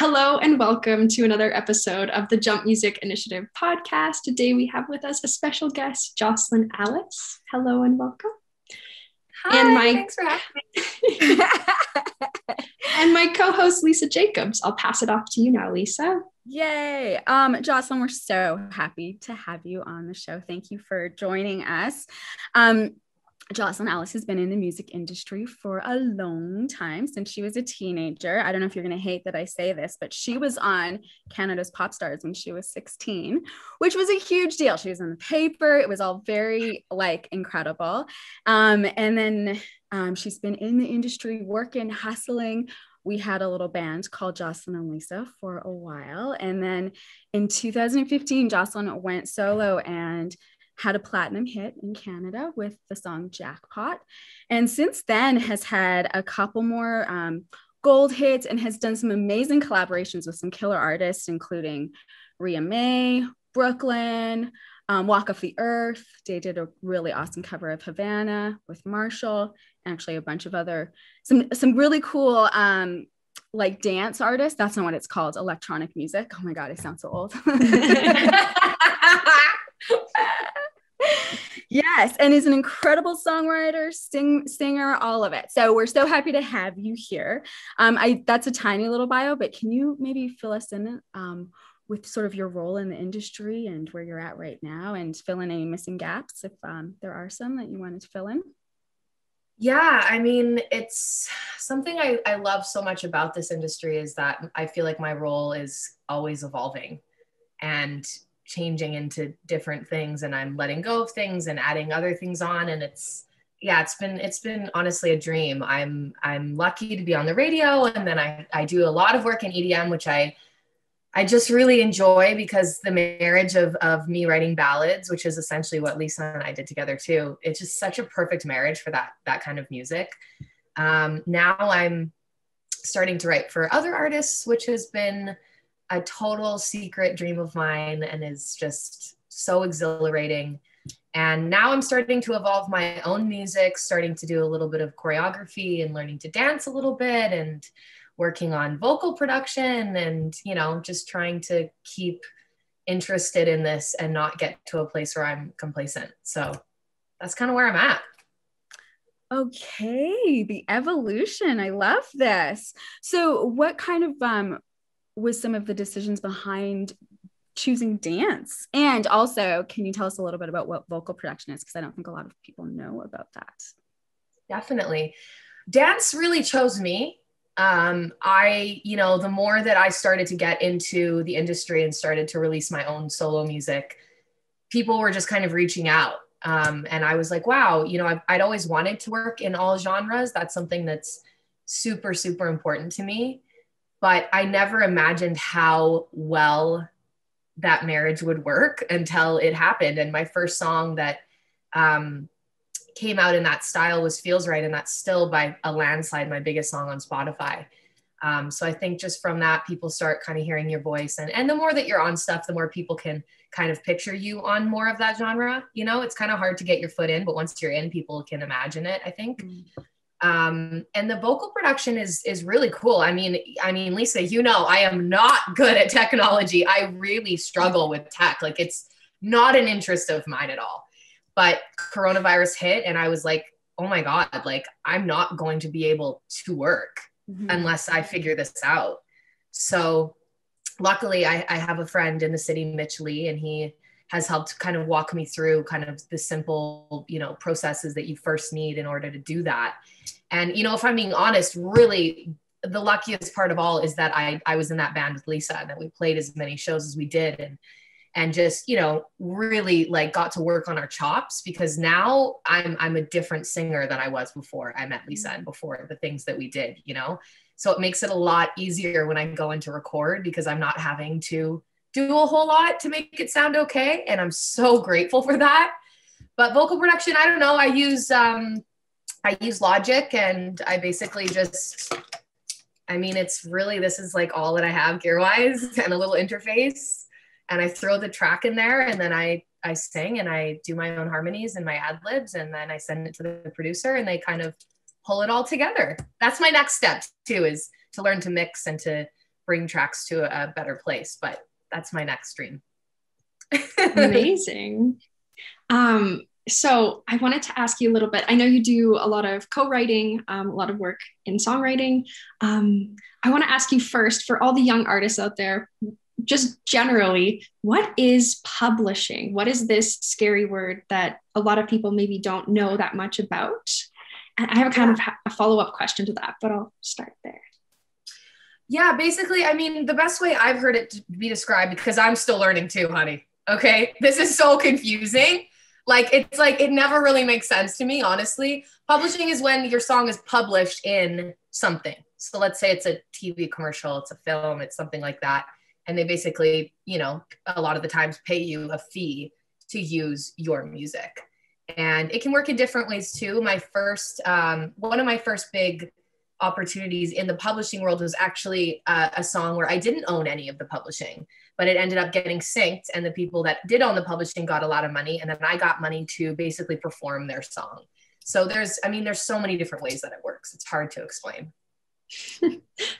Hello and welcome to another episode of the Jump Music Initiative podcast. Today we have with us a special guest, Jocelyn Alice. Hello and welcome. Hi, thanks for having me. And my co-host, Lisa Jacobs. I'll pass it off to you now, Lisa. Yay. Jocelyn, we're so happy to have you on the show. Thank you for joining us. Jocelyn Alice has been in the music industry for a long time, since she was a teenager. I don't know if you're going to hate that I say this, but she was on Canada's Pop Stars when she was 16, which was a huge deal. She was in the paper. It was all very incredible. And then she's been in the industry working, hustling. We had a little band called Jocelyn and Lisa for a while. And then in 2015, Jocelyn went solo and had a platinum hit in Canada with the song Jackpot. And since then has had a couple more gold hits and has done some amazing collaborations with some killer artists, including Rhea May, Brooklyn, Walk Off the Earth. They did a really awesome cover of Havana with Marshall, and actually a bunch of other, some really cool like dance artists. That's not what it's called, electronic music. Oh my God, I sound so old. Yes, and is an incredible songwriter, singer, all of it. So we're so happy to have you here. That's a tiny little bio, but can you maybe fill us in with sort of your role in the industry and where you're at right now, and fill in any missing gaps if there are some that you wanted to fill in? Yeah, I mean, it's something I love so much about this industry is that I feel like my role is always evolving and changing into different things, and I'm letting go of things and adding other things on. And it's been honestly a dream. I'm lucky to be on the radio, and then I do a lot of work in EDM, which I just really enjoy, because the marriage of me writing ballads, which is essentially what Lisa and I did together too. It's just such a perfect marriage for that kind of music. Now I'm starting to write for other artists, which has been a total secret dream of mine and is just so exhilarating. And now I'm starting to evolve my own music, starting to do a little bit of choreography and learning to dance a little bit, and working on vocal production, and, just trying to keep interested in this and not get to a place where I'm complacent. So that's kind of where I'm at. Okay, the evolution. I love this. So what kind of was some of the decisions behind choosing dance? And also, can you tell us a little bit about what vocal production is? Because I don't think a lot of people know about that. Definitely. Dance really chose me. The more that I started to get into the industry and started to release my own solo music, people were just kind of reaching out. And I was like, wow, I'd always wanted to work in all genres. That's something that's super, super important to me. But I never imagined how well that marriage would work until it happened. And my first song that came out in that style was Feels Right. And that's still by a landslide my biggest song on Spotify. So I think just from that, people start kind of hearing your voice. And the more that you're on stuff, the more people can kind of picture you on more of that genre. It's kind of hard to get your foot in, but once you're in, people can imagine it, I think. And the vocal production is really cool. I mean, Lisa, I am not good at technology. I really struggle with tech. Like, it's not an interest of mine at all. But coronavirus hit, and I was like, oh my God, like, I'm not going to be able to work unless I figure this out. So luckily I have a friend in the city, Mitch Lee, and he has helped kind of walk me through kind of the simple, processes that you first need in order to do that. And, if I'm being honest, really the luckiest part of all is that I was in that band with Lisa, and that we played as many shows as we did, and just, really like got to work on our chops, because now I'm a different singer than I was before I met Lisa and before the things that we did, so it makes it a lot easier when I go into record, because I'm not having to do a whole lot to make it sound okay. And I'm so grateful for that. But vocal production, I don't know. I use Logic, and I basically just, this is like all that I have gear wise, and a little interface. And I throw the track in there, and then I sing, and I do my own harmonies and my ad libs, and then I send it to the producer, and they kind of pull it all together. That's my next step too, is to learn to mix and to bring tracks to a better place, but that's my next dream. Amazing. So I wanted to ask you a little bit. I know you do a lot of co-writing, a lot of work in songwriting. I want to ask you first, for all the young artists out there, just generally, what is publishing? What is this scary word that a lot of people maybe don't know that much about? And I have a kind of a follow-up question to that, but I'll start there. Yeah, basically, I mean, the best way I've heard it to be described, because I'm still learning too, honey. Okay. This is so confusing. Like, it's like, it never really makes sense to me, honestly. Publishing is when your song is published in something. So let's say it's a TV commercial, it's a film, it's something like that. And they basically, you know, a lot of the times pay you a fee to use your music. And it can work in different ways too. One of my first big opportunities in the publishing world was actually a song where I didn't own any of the publishing, but it ended up getting synced, and the people that did own the publishing got a lot of money, and then I got money to basically perform their song. So there's so many different ways that it works. It's hard to explain.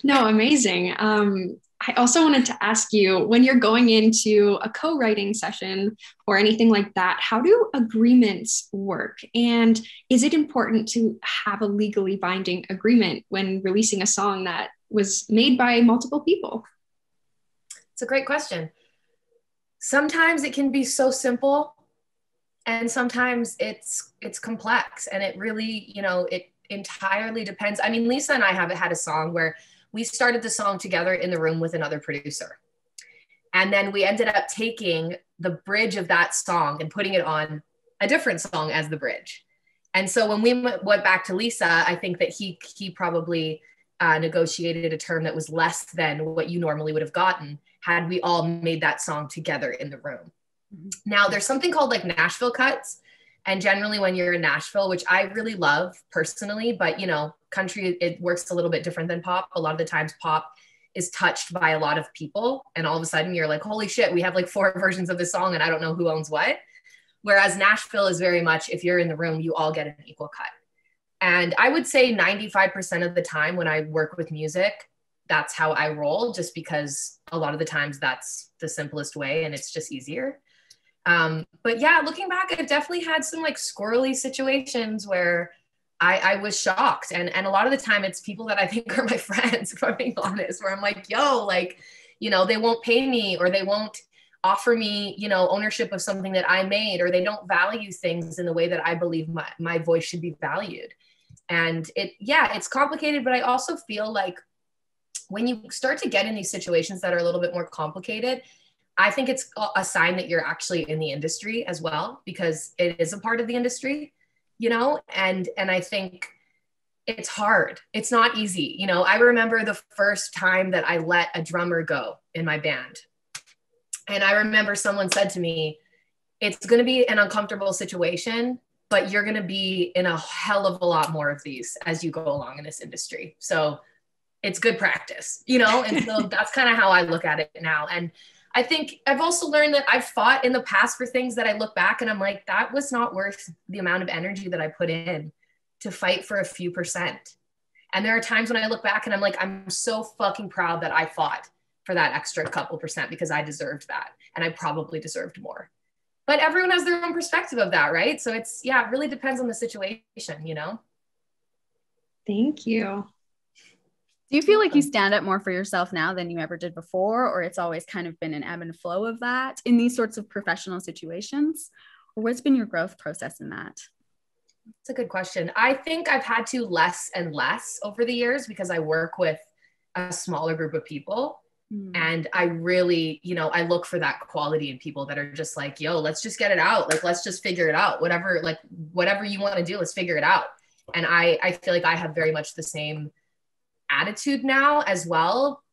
No, amazing. I also wanted to ask you, when you're going into a co-writing session or anything like that, how do agreements work? And is it important to have a legally binding agreement when releasing a song that was made by multiple people? It's a great question. Sometimes it can be so simple, and sometimes it's complex, and it really, you know, it entirely depends. I mean, Lisa and I have had a song where we started the song together in the room with another producer. And then we ended up taking the bridge of that song and putting it on a different song as the bridge. And so when we went back to Lisa, I think that he probably negotiated a term that was less than what you normally would have gotten had we all made that song together in the room. Mm-hmm. Now, there's something called like Nashville cuts. And generally when you're in Nashville, which I really love personally, but you know, country, it works a little bit different than pop. A lot of the times pop is touched by a lot of people. And all of a sudden you're like, holy shit, we have like 4 versions of this song and I don't know who owns what. Whereas Nashville is very much, if you're in the room, you all get an equal cut. And I would say 95% of the time when I work with music, that's how I roll, just because a lot of the times that's the simplest way and it's just easier. But yeah, looking back, I've definitely had some like squirrely situations where I was shocked. And a lot of the time it's people that I think are my friends, if I'm being honest, where I'm like, yo, like, you know, they won't pay me, or they won't offer me, you know, ownership of something that I made, or they don't value things in the way that I believe my voice should be valued. And it's complicated, but I also feel like when you start to get in these situations that are a little bit more complicated, I think it's a sign that you're actually in the industry as well, because it is a part of the industry, you know, and I think it's hard. It's not easy. You know, I remember the first time that I let a drummer go in my band. And I remember someone said to me, it's going to be an uncomfortable situation, but you're going to be in a hell of a lot more of these as you go along in this industry. So it's good practice, you know? And so that's kind of how I look at it now. And I think I've also learned that I've fought in the past for things that I look back and I'm like, that was not worth the amount of energy that I put in to fight for a few percent. And there are times when I look back and I'm like, I'm so fucking proud that I fought for that extra couple percent, because I deserved that. And I probably deserved more. But everyone has their own perspective of that, right? So it really depends on the situation, you know? Thank you. Do you feel like you stand up more for yourself now than you ever did before, or it's always kind of been an ebb and flow of that in these sorts of professional situations? Or what's been your growth process in that? It's a good question. I think I've had to less and less over the years because I work with a smaller group of people. And I really, you know, I look for that quality in people that are just like, yo, let's just get it out. Like, let's just figure it out. Whatever you want to do, let's figure it out. And I feel like I have very much the same attitude now as well,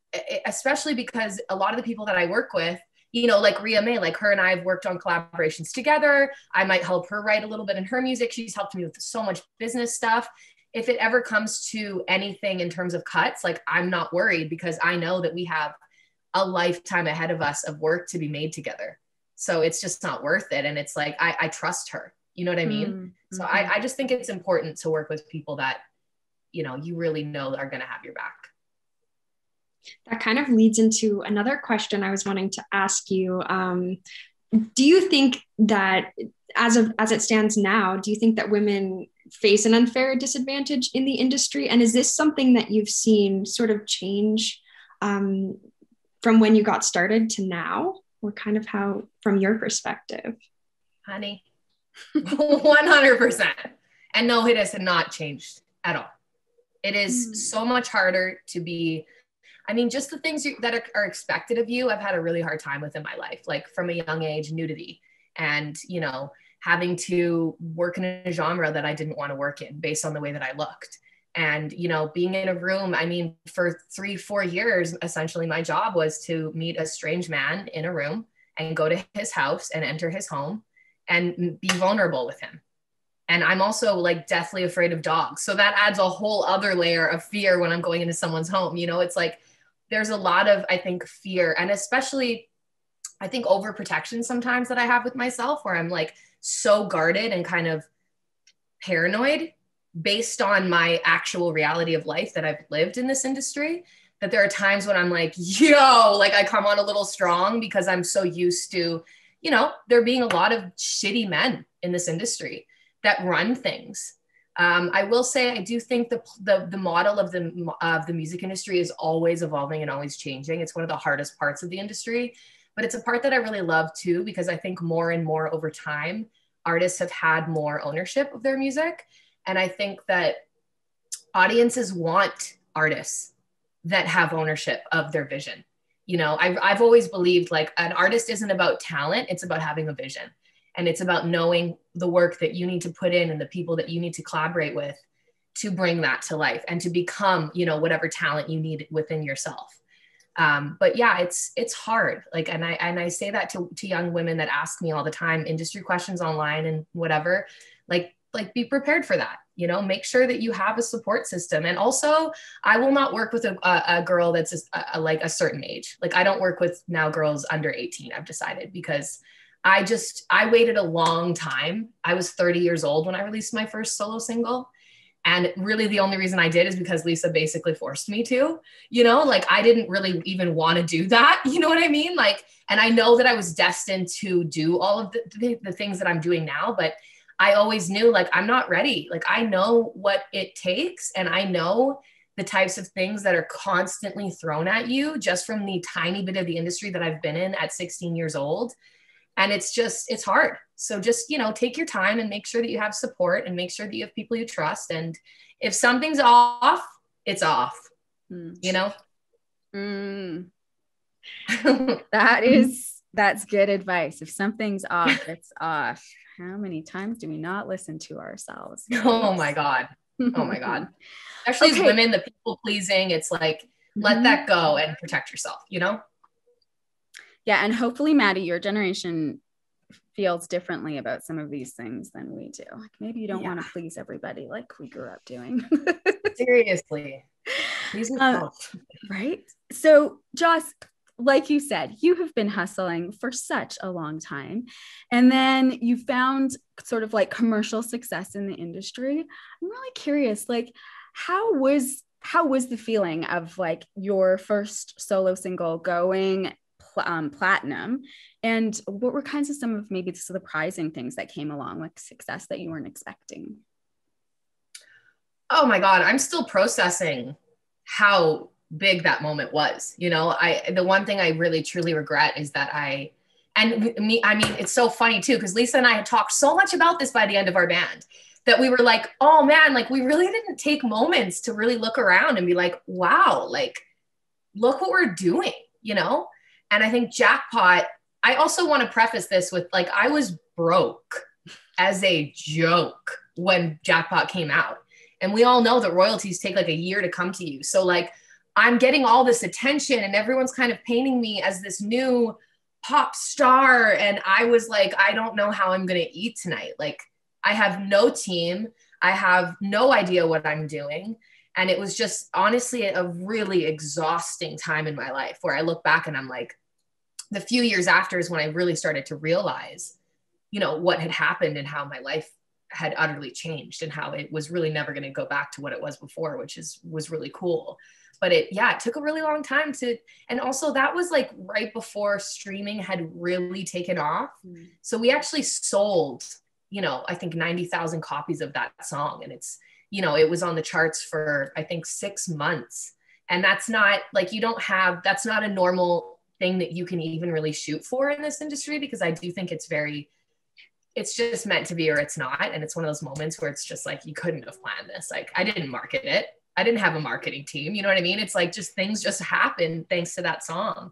especially because a lot of the people that I work with, you know, like Ria May, like her and I have worked on collaborations together. I might help her write a little bit in her music. She's helped me with so much business stuff. If it ever comes to anything in terms of cuts, like I'm not worried because I know that we have a lifetime ahead of us of work to be made together. So it's just not worth it. And it's like, I trust her, you know what I mean? Mm-hmm. So I just think it's important to work with people that, you know, you really know are going to have your back. That kind of leads into another question I was wanting to ask you. Do you think that as it stands now, do you think that women face an unfair disadvantage in the industry? And is this something that you've seen sort of change um, from when you got started to now, or kind of how, from your perspective? Honey, 100%. And no, it has not changed at all. It is so much harder to be, I mean, just the things that are expected of you, I've had a really hard time with in my life, like from a young age, nudity and, you know, having to work in a genre that I didn't want to work in based on the way that I looked. And, you know, being in a room, I mean, for 3-4 years, essentially my job was to meet a strange man in a room and go to his house and enter his home and be vulnerable with him. And I'm also like deathly afraid of dogs. So that adds a whole other layer of fear when I'm going into someone's home. You know, it's like, there's a lot of, I think, fear, and especially I think overprotection sometimes that I have with myself, where I'm like so guarded and kind of paranoid based on my actual reality of life that I've lived in this industry, that there are times when I'm like, yo, like I come on a little strong because I'm so used to, you know, there being a lot of shitty men in this industry that run things. I will say, I do think the model of the music industry is always evolving and always changing. It's one of the hardest parts of the industry, but it's a part that I really love too, because I think more and more over time, artists have had more ownership of their music. And I think that audiences want artists that have ownership of their vision. You know, I've always believed like an artist isn't about talent, it's about having a vision. And it's about knowing the work that you need to put in and the people that you need to collaborate with to bring that to life and to become, you know, whatever talent you need within yourself. But yeah, it's hard. Like, and I say that to young women that ask me all the time, industry questions online and whatever, like be prepared for that, you know, make sure that you have a support system. And also I will not work with a girl that's just like a certain age. Like I don't work with now girls under 18, I've decided, because I waited a long time. I was 30 years old when I released my first solo single. And really the only reason I did is because Lisa basically forced me to, you know, like I didn't really even want to do that. You know what I mean? Like, and I know that I was destined to do all of the things that I'm doing now, but I always knew like, I'm not ready. Like I know what it takes. And I know the types of things that are constantly thrown at you just from the tiny bit of the industry that I've been in at 16 years old. And it's hard. So just, you know, take your time and make sure that you have support and make sure that you have people you trust. And if something's off, it's off, you know? That's good advice. If something's off, it's off. How many times do we not listen to ourselves? Right? Oh my God. Oh my God. Especially as women, the people pleasing, it's like, let that go and protect yourself, you know? Yeah. And hopefully, Maddie, your generation feels differently about some of these things than we do. Like maybe you don't want to please everybody like we grew up doing. Seriously. Please yourself. Right. So Joss, like you said, you have been hustling for such a long time. And then you found sort of like commercial success in the industry. I'm really curious, like how was the feeling of like your first solo single going platinum, and what were kinds of some of maybe the surprising things that came along with success that you weren't expecting? Oh my God, I'm still processing how big that moment was. You know, the one thing I really truly regret is that I mean, it's so funny too, because Lisa and I had talked so much about this by the end of our band that we were like, oh man, like we really didn't take moments to really look around and be like, wow, like look what we're doing, you know? And I think Jackpot, I also want to preface this with like, I was broke as a joke when Jackpot came out. And we all know that royalties take like a year to come to you. So like, I'm getting all this attention and everyone's kind of painting me as this new pop star. And I was like, I don't know how I'm going to eat tonight. Like, I have no team. I have no idea what I'm doing. And it was just honestly a really exhausting time in my life where I look back and I'm like, the few years after is when I really started to realize, you know, what had happened and how my life had utterly changed and how it was really never going to go back to what it was before, which was really cool. But it took a really long time and also that was like right before streaming had really taken off. So we actually sold, I think 90,000 copies of that song. And it's, it was on the charts for, I think 6 months. And that's not like, that's not a normal thing that you can even really shoot for in this industry, because I do think it's just meant to be or it's not. And it's one of those moments where it's just like, you couldn't have planned this. Like I didn't market it. I didn't have a marketing team. You know what I mean? It's like just things just happen thanks to that song.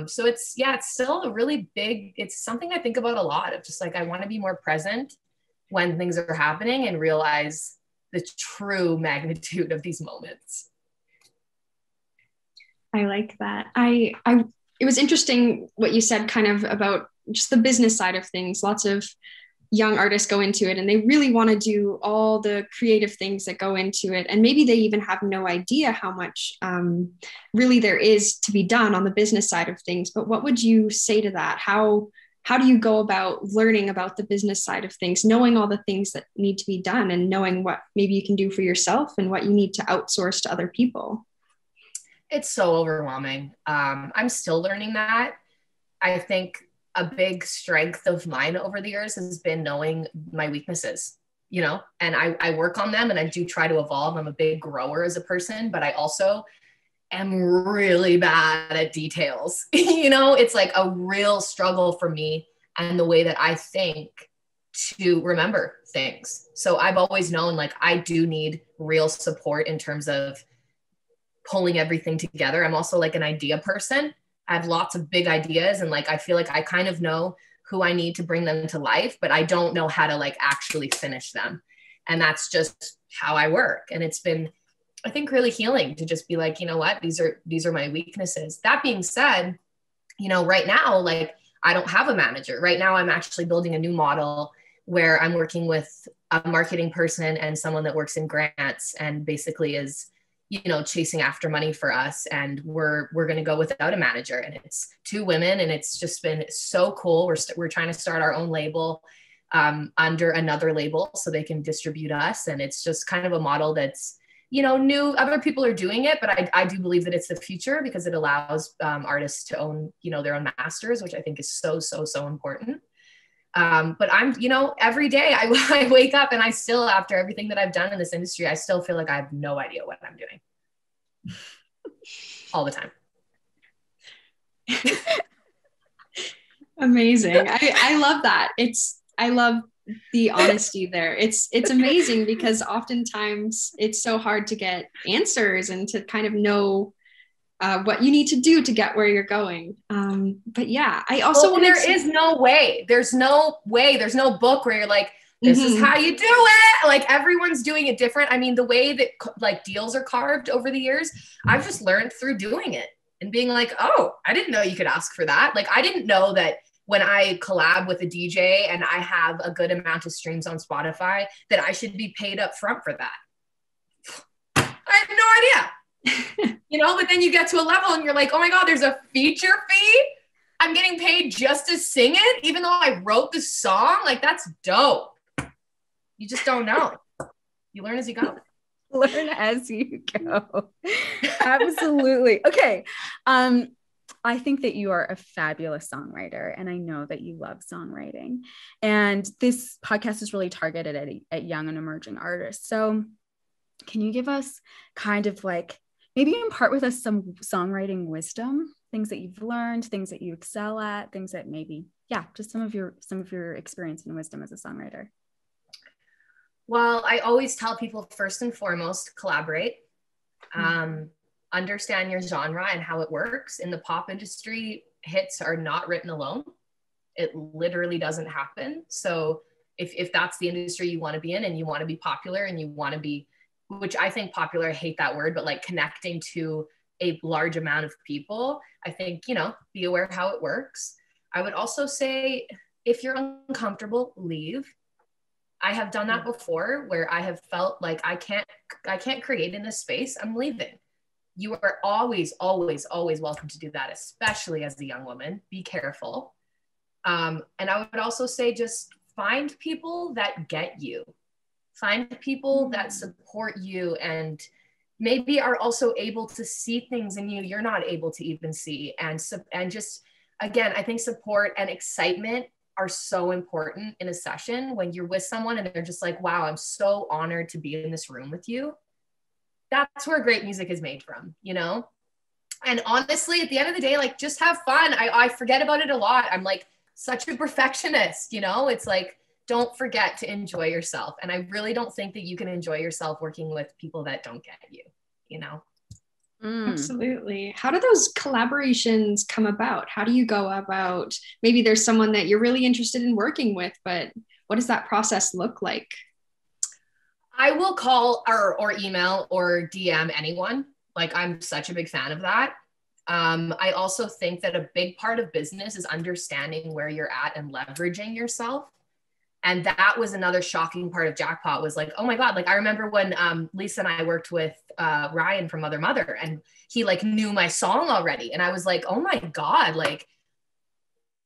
So it's still a really big, it's something I think about a lot of just like, I want to be more present when things are happening and realize the true magnitude of these moments. I like that. It was interesting what you said kind of about just the business side of things. Lots of young artists go into it and they really want to do all the creative things that go into it. And maybe they even have no idea how much really there is to be done on the business side of things. But what would you say to that? How do you go about learning about the business side of things, knowing all the things that need to be done and knowing what maybe you can do for yourself and what you need to outsource to other people? It's so overwhelming. I'm still learning that. I think a big strength of mine over the years has been knowing my weaknesses, and I work on them and I do try to evolve. I'm a big grower as a person, but I also am really bad at details. It's like a real struggle for me and the way that I think to remember things. So I've always known like I do need real support in terms of pulling everything together. I'm also like an idea person. I have lots of big ideas and like I feel like I kind of know who I need to bring them to life, but I don't know how to like actually finish them. And that's just how I work. And it's been, I think, really healing to just be like, you know what, these are my weaknesses. That being said, right now, like I don't have a manager. Right now, I'm actually building a new model where I'm working with a marketing person and someone that works in grants and basically is, chasing after money for us. And we're going to go without a manager. And it's 2 women. And it's just been so cool. We're trying to start our own label under another label so they can distribute us. And it's just kind of a model that's, new. Other people are doing it, but I do believe that it's the future because it allows artists to own, their own masters, which I think is so, so, so important. But I'm, every day I wake up and I still, after everything that I've done in this industry, I still feel like I have no idea what I'm doing all the time. Amazing. I love that. I love the honesty there. It's amazing because oftentimes it's so hard to get answers and to kind of know what you need to do to get where you're going. But yeah, I also there is no way. There's no way. There's no book where you're like, this is how you do it. Like everyone's doing it different. I mean, the way that like deals are carved over the years, I've just learned through doing it and being like, oh, I didn't know you could ask for that. Like, I didn't know that when I collab with a DJ and I have a good amount of streams on Spotify, that I should be paid up front for that. I had no idea. But then you get to a level and you're like, oh my God, there's a feature fee. I'm getting paid just to sing it, even though I wrote the song. Like, that's dope. You just don't know. You learn as you go. Learn as you go. Absolutely. Okay. I think that you are a fabulous songwriter, and I know that you love songwriting. And this podcast is really targeted at young and emerging artists. So can you give us kind of like, maybe impart with us some songwriting wisdom, things that you've learned, things that you excel at, things that maybe, just some of your experience and wisdom as a songwriter. Well, I always tell people first and foremost, collaborate. Understand your genre and how it works. In the pop industry, hits are not written alone. It literally doesn't happen. So if that's the industry you want to be in and you want to be popular and you want to be, which I think popular, I hate that word, but like connecting to a large amount of people, I think, be aware how it works. I would also say, if you're uncomfortable, leave. I have done that before where I have felt like I can't create in this space. I'm leaving. You are always, always, always welcome to do that, especially as a young woman. Be careful. And I would also say just find people that get you, find people that support you and maybe are also able to see things in you you're not able to even see. And just, again, I think support and excitement are so important in a session when you're with someone and they're just like, wow, I'm so honored to be in this room with you. That's where great music is made from, you know? And honestly, at the end of the day, like, just have fun. I forget about it a lot. I'm like such a perfectionist, you know? It's like, don't forget to enjoy yourself. And I really don't think that you can enjoy yourself working with people that don't get you, you know? Absolutely. How do those collaborations come about? How do you go about, maybe there's someone that you're really interested in working with, but what does that process look like? I will call or email or DM anyone. Like, I'm such a big fan of that. I also think that a big part of business is understanding where you're at and leveraging yourself. And that was another shocking part of Jackpot, was like, oh my God. Like, I remember when Lisa and I worked with Ryan from Mother Mother, and he like knew my song already. And I was like, oh my God, like,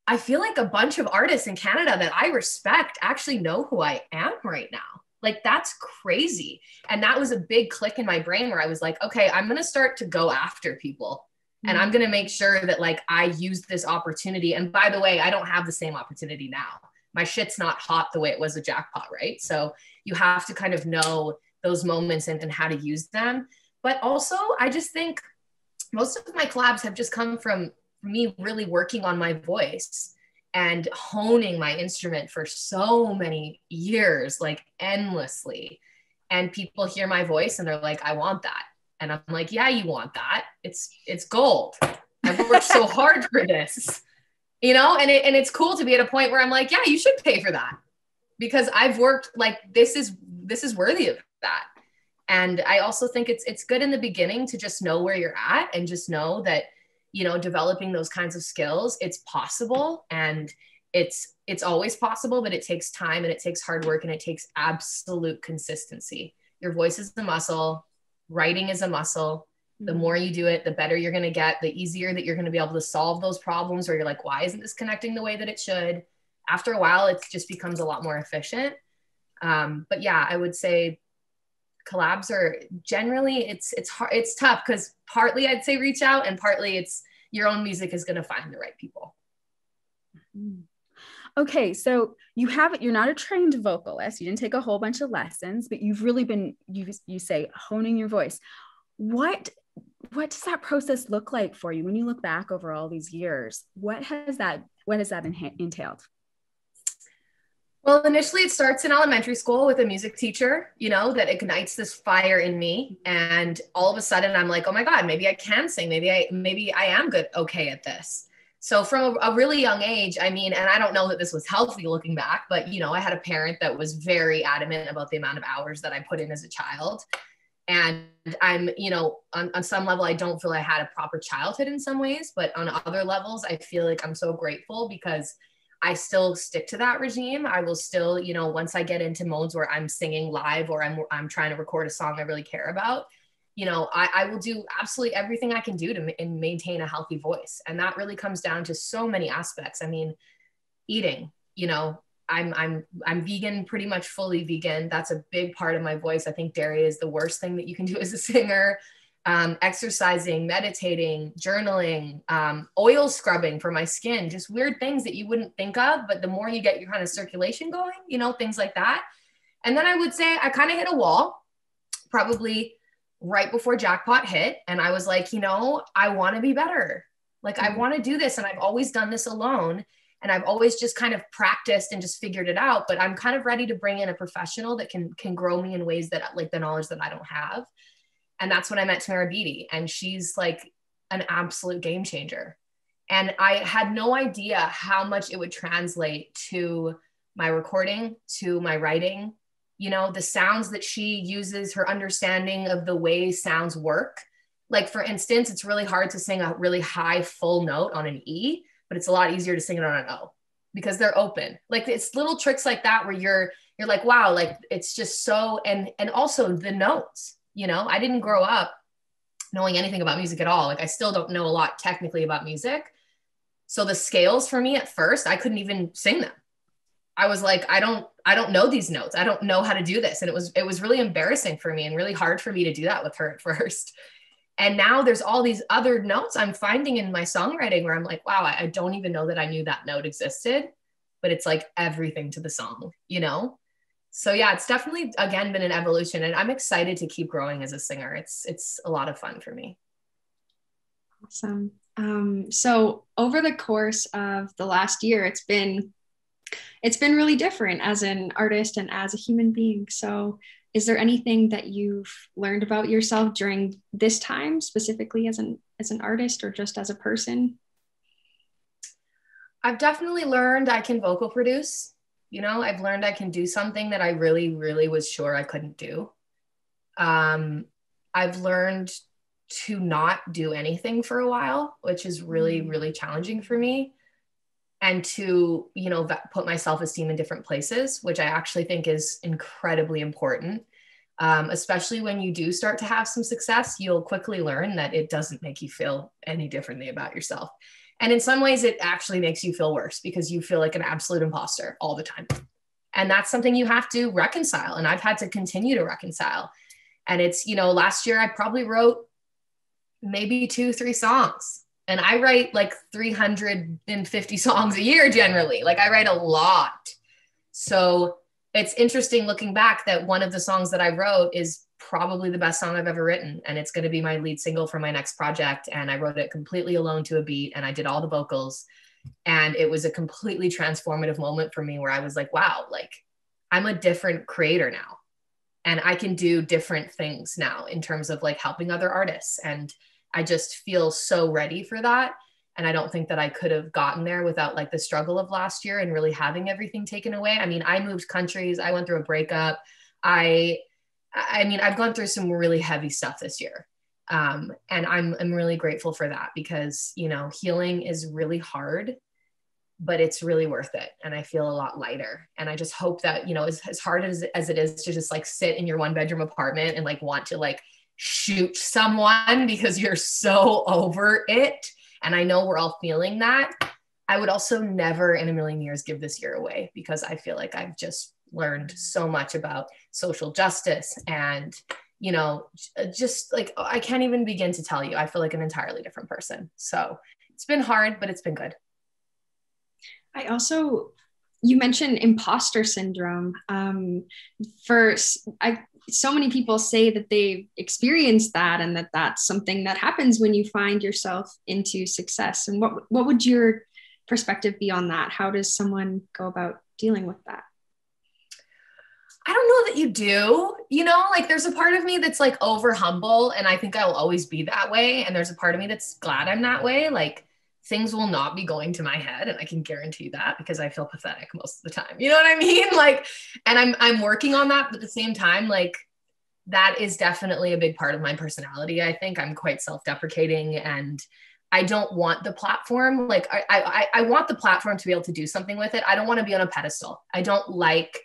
I feel like a bunch of artists in Canada that I respect actually know who I am right now. Like, that's crazy. And that was a big click in my brain where I was like, okay, I'm going to start to go after people. And I'm going to make sure that like I use this opportunity. And by the way, I don't have the same opportunity now. My shit's not hot the way it was with Jackpot, right? So you have to kind of know those moments and how to use them. But also, I just think most of my collabs have just come from me really working on my voice and honing my instrument for so many years, like endlessly. And people hear my voice and they're like, I want that. And I'm like, yeah, you want that. It's gold. I've worked so hard for this, you know, and it's cool to be at a point where I'm like, yeah, you should pay for that, because I've worked, like, this is worthy of that. And I also think it's good in the beginning to just know where you're at and just know that, you know, developing those kinds of skills, it's possible, and it's always possible, but it takes time and it takes hard work and it takes absolute consistency. Your voice is the muscle. Writing is a muscle. The more you do it, the better you're going to get, the easier that you're going to be able to solve those problems where you're like, why isn't this connecting the way that it should? After a while, it just becomes a lot more efficient. But yeah, I would say collabs are generally, it's hard, it's tough, because partly I'd say reach out, and partly it's your own music is going to find the right people. Okay, so you're not a trained vocalist. You didn't take a whole bunch of lessons, but you've really been, you say, honing your voice. What does that process look like for you when you look back over all these years? What has that entailed? Well, initially it starts in elementary school with a music teacher, you know, that ignites this fire in me. And all of a sudden I'm like, oh my God, maybe I can sing. Maybe I am good. Okay at this. So from a really young age, I mean, and I don't know that this was healthy looking back, but, you know, I had a parent that was very adamant about the amount of hours that I put in as a child. And I'm, you know, on some level, I don't feel I had a proper childhood in some ways, but on other levels, I feel like I'm so grateful because I still stick to that regime. I will still, you know, once I get into modes where I'm singing live or I'm trying to record a song I really care about, you know, I will do absolutely everything I can do to maintain a healthy voice. And that really comes down to so many aspects. I mean, eating, you know, I'm vegan, pretty much fully vegan. That's a big part of my voice. I think dairy is the worst thing that you can do as a singer. Exercising, meditating, journaling, oil scrubbing for my skin, just weird things that you wouldn't think of. But the more you get your kind of circulation going, you know, things like that. And then I would say I kind of hit a wall probably right before Jackpot hit. And I was like, you know, I want to be better. Like, I want to do this. And I've always done this alone. And I've always just kind of practiced and just figured it out. But I'm kind of ready to bring in a professional that can grow me in ways that, like, the knowledge that I don't have. And that's when I met Tamara Beatty. And she's like an absolute game changer. And I had no idea how much it would translate to my recording, to my writing, you know, the sounds that she uses, her understanding of the way sounds work. Like, for instance, it's really hard to sing a really high full note on an E, but it's a lot easier to sing it on an O because they're open. Like, it's little tricks like that where you're like, wow, like, it's just so, and also the notes, you know, I didn't grow up knowing anything about music at all. Like, I still don't know a lot technically about music. So the scales for me at first, I couldn't even sing them. I was like, I don't know these notes. I don't know how to do this. And it was really embarrassing for me and really hard for me to do that with her at first. And now there's all these other notes I'm finding in my songwriting where I'm like, wow, I don't even know that I knew that note existed, but it's like everything to the song, you know? So yeah, it's definitely, again, been an evolution, and I'm excited to keep growing as a singer. It's a lot of fun for me. Awesome. So over the course of the last year, it's been really different as an artist and as a human being. So is there anything that you've learned about yourself during this time, specifically as an artist or just as a person? I've definitely learned I can vocal produce. You know, I've learned I can do something that I really, really was sure I couldn't do. I've learned to not do anything for a while, which is really, really challenging for me. And to, you know, put my self-esteem in different places, which I actually think is incredibly important. Especially when you do start to have some success, you'll quickly learn that it doesn't make you feel any differently about yourself. And in some ways, it actually makes you feel worse because you feel like an absolute imposter all the time. And that's something you have to reconcile. And I've had to continue to reconcile. And it's, you know, last year I probably wrote maybe 2-3 songs. And I write like 350 songs a year generally. Like I write a lot. So it's interesting looking back that one of the songs that I wrote is probably the best song I've ever written. And it's going to be my lead single for my next project. And I wrote it completely alone to a beat, and I did all the vocals. And it was a completely transformative moment for me where I was like, wow, like I'm a different creator now. And I can do different things now in terms of like helping other artists. And I just feel so ready for that. And I don't think that I could have gotten there without like the struggle of last year and really having everything taken away. I mean, I moved countries. I went through a breakup. I mean, I've gone through some really heavy stuff this year. And I'm really grateful for that because, you know, healing is really hard, but it's really worth it. And I feel a lot lighter. And I just hope that, you know, as hard as it is to just like sit in your 1-bedroom apartment and like want to like shoot someone because you're so over it. And I know we're all feeling that. I would also never in a million years give this year away because I feel like I've just learned so much about social justice and, you know, just like, I can't even begin to tell you, I feel like an entirely different person. So it's been hard, but it's been good. You mentioned imposter syndrome. So many people say that they've experienced that and that that's something that happens when you find yourself into success. And what would your perspective be on that? How does someone go about dealing with that? I don't know that you do, you know, like there's a part of me that's like over humble and I think I'll always be that way. And there's a part of me that's glad I'm that way. Like things will not be going to my head. And I can guarantee that because I feel pathetic most of the time. You know what I mean? Like, and I'm working on that, but at the same time, like that is definitely a big part of my personality. I think I'm quite self-deprecating and I don't want the platform. Like I want the platform to be able to do something with it. I don't want to be on a pedestal. I don't like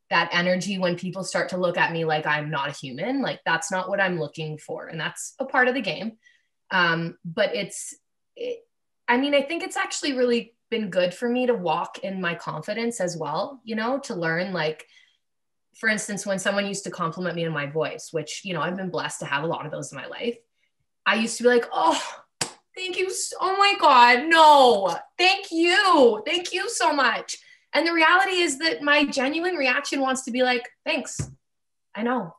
that energy when people start to look at me like I'm not a human. Like that's not what I'm looking for. And that's a part of the game. But I mean, I think it's actually really been good for me to walk in my confidence as well, you know, to learn like, for instance, when someone used to compliment me on my voice, which, you know, I've been blessed to have a lot of those in my life. I used to be like, oh, thank you. Oh my God, no, thank you. Thank you so much. And the reality is that my genuine reaction wants to be like, thanks. I know.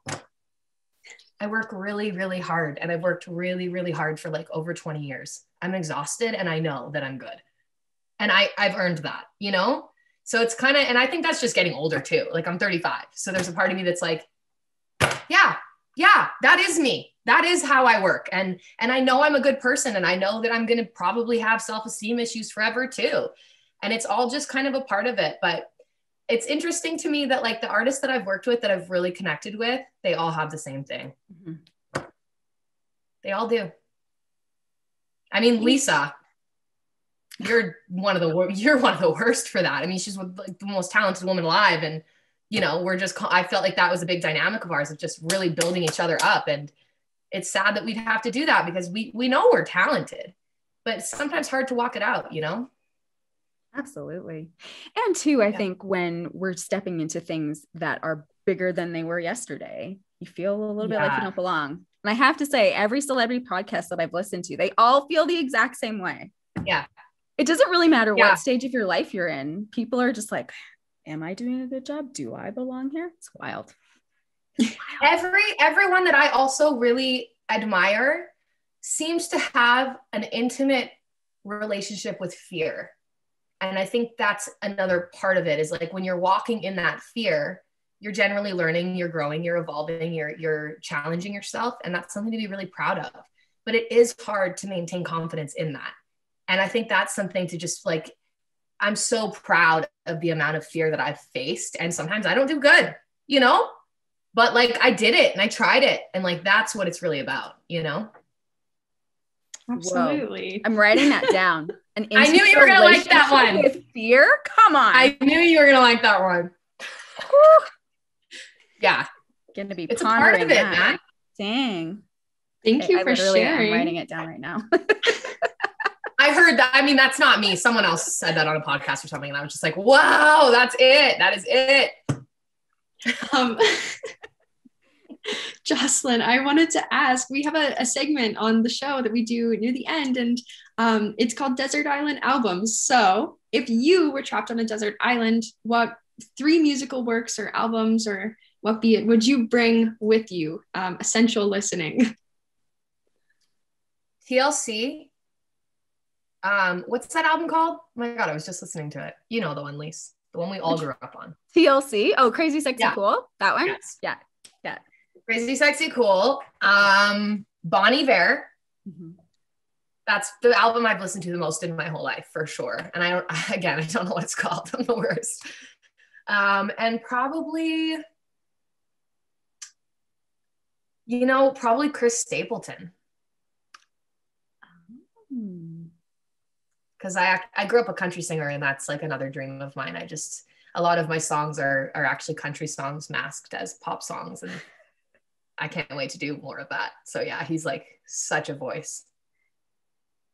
I work really, really hard. And I've worked really, really hard for like over 20 years. I'm exhausted and I know that I'm good. And I've earned that, you know? So it's kind of, and I think that's just getting older too. Like I'm 35. So there's a part of me that's like, yeah, that is me. That is how I work. And I know I'm a good person. And I know that I'm going to probably have self-esteem issues forever too. And it's all just kind of a part of it. But it's interesting to me that like the artists that I've worked with that I've really connected with, they all have the same thing. Mm-hmm. They all do. I mean, Lisa, you're one of the worst for that. I mean, she's like the most talented woman alive. And, you know, I felt like that was a big dynamic of ours of just really building each other up. And it's sad that we'd have to do that because we know we're talented, but it's sometimes hard to walk it out, you know? Absolutely. And two, I think when we're stepping into things that are bigger than they were yesterday, you feel a little bit like you don't belong. And I have to say, every celebrity podcast that I've listened to, they all feel the exact same way. Yeah. It doesn't really matter what stage of your life you're in. People are just like, am I doing a good job? Do I belong here? It's wild. Everyone that I also really admire seems to have an intimate relationship with fear. And I think that's another part of it, is like when you're walking in that fear, you're generally learning, you're growing, you're evolving, you're challenging yourself. And that's something to be really proud of. But it is hard to maintain confidence in that. And I think that's something to just like, I'm so proud of the amount of fear that I've faced. And sometimes I don't do good, you know, but like I did it and I tried it. And like, that's what it's really about, you know? Absolutely. Whoa. I'm writing that down. I knew you were going to like that one. With fear? Come on. I knew you were going to like that one. Yeah. Going to be it's a part of it, man. Dang. Thank you for sharing. I'm writing it down right now. I heard that. I mean, that's not me. Someone else said that on a podcast or something. And I was just like, wow, that's it. That is it. Jocelyn, I wanted to ask, we have a segment on the show that we do near the end, and it's called Desert Island Albums. So if you were trapped on a desert island, what 3 musical works or albums or what be it would you bring with you? Essential listening. TLC. What's that album called? Oh my God, I was just listening to it. You know the one, Lise. The one we all grew up on. TLC. Oh, Crazy Sexy Cool. That one? Yes. Yeah. Crazy Sexy Cool. Bon Iver. Mm-hmm. That's the album I've listened to the most in my whole life, for sure. And I don't know what it's called. I'm the worst. And probably, probably Chris Stapleton. Because I grew up a country singer, and that's like another dream of mine. A lot of my songs are actually country songs masked as pop songs, and I can't wait to do more of that. So yeah, he's like such a voice.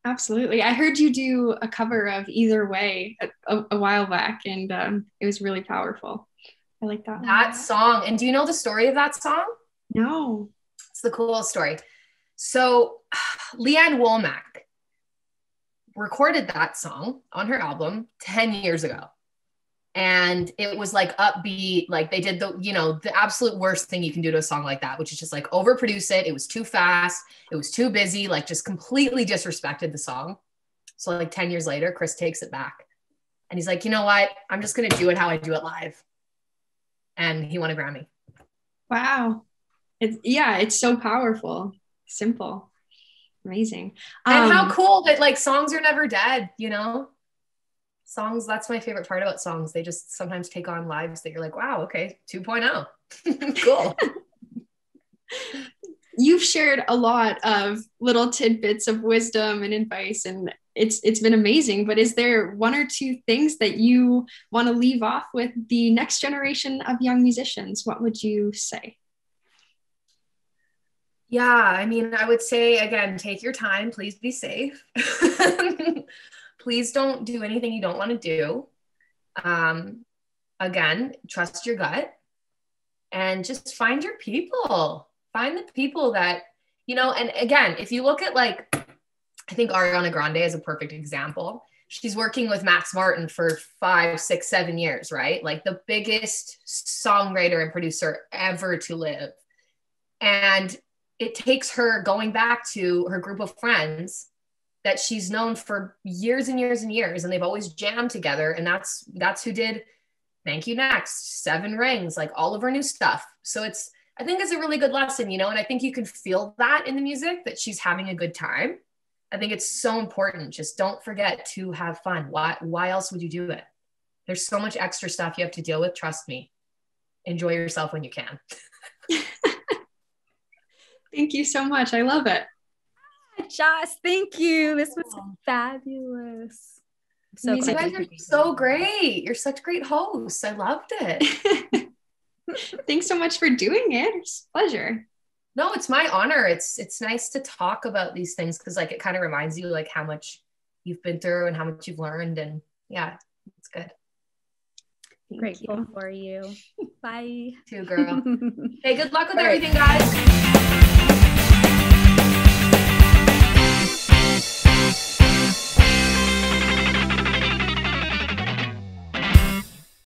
Absolutely. I heard you do a cover of Either Way a while back, and it was really powerful. I like that. That song. And do you know the story of that song? No. It's the coolest story. So Leanne Womack recorded that song on her album 10 years ago. And it was like upbeat, like they did the absolute worst thing you can do to a song like that, which is just like overproduce it. It was too fast. It was too busy, like just completely disrespected the song. So like 10 years later, Chris takes it back and he's like, you know what? I'm just going to do it how I do it live. And he won a Grammy. Wow. It's so powerful. Simple. Amazing. And how cool that like songs are never dead, Songs, that's my favorite part about songs. They just sometimes take on lives that you're like, wow, okay, 2.0. Cool. You've shared a lot of little tidbits of wisdom and advice, and it's been amazing. But is there 1 or 2 things that you want to leave off with the next generation of young musicians? What would you say? Yeah, I mean, I would say, again, take your time. Please be safe. Please don't do anything you don't want to do. Again, trust your gut and just find your people. Find the people that, and again, if you look at like, I think Ariana Grande is a perfect example. She's working with Max Martin for 5, 6, 7 years, right? Like the biggest songwriter and producer ever to live. And it takes her going back to her group of friends that she's known for years and years and years, and they've always jammed together. And that's who did Thank You Next, 7 Rings, like all of her new stuff. So I think it's a really good lesson, and I think you can feel that in the music, that she's having a good time. I think it's so important. Just don't forget to have fun. Why else would you do it? There's so much extra stuff you have to deal with. Trust me. Enjoy yourself when you can. Thank you so much. I love it. Joss, thank you. This was fabulous. So you guys are so great. You're such great hosts. I loved it. Thanks so much for doing it. It's a pleasure. No, it's my honor. It's nice to talk about these things because like it kind of reminds you like how much you've been through and how much you've learned. And yeah, good. Grateful for you. Bye. Too, girl. Hey, good luck with All right. everything, guys.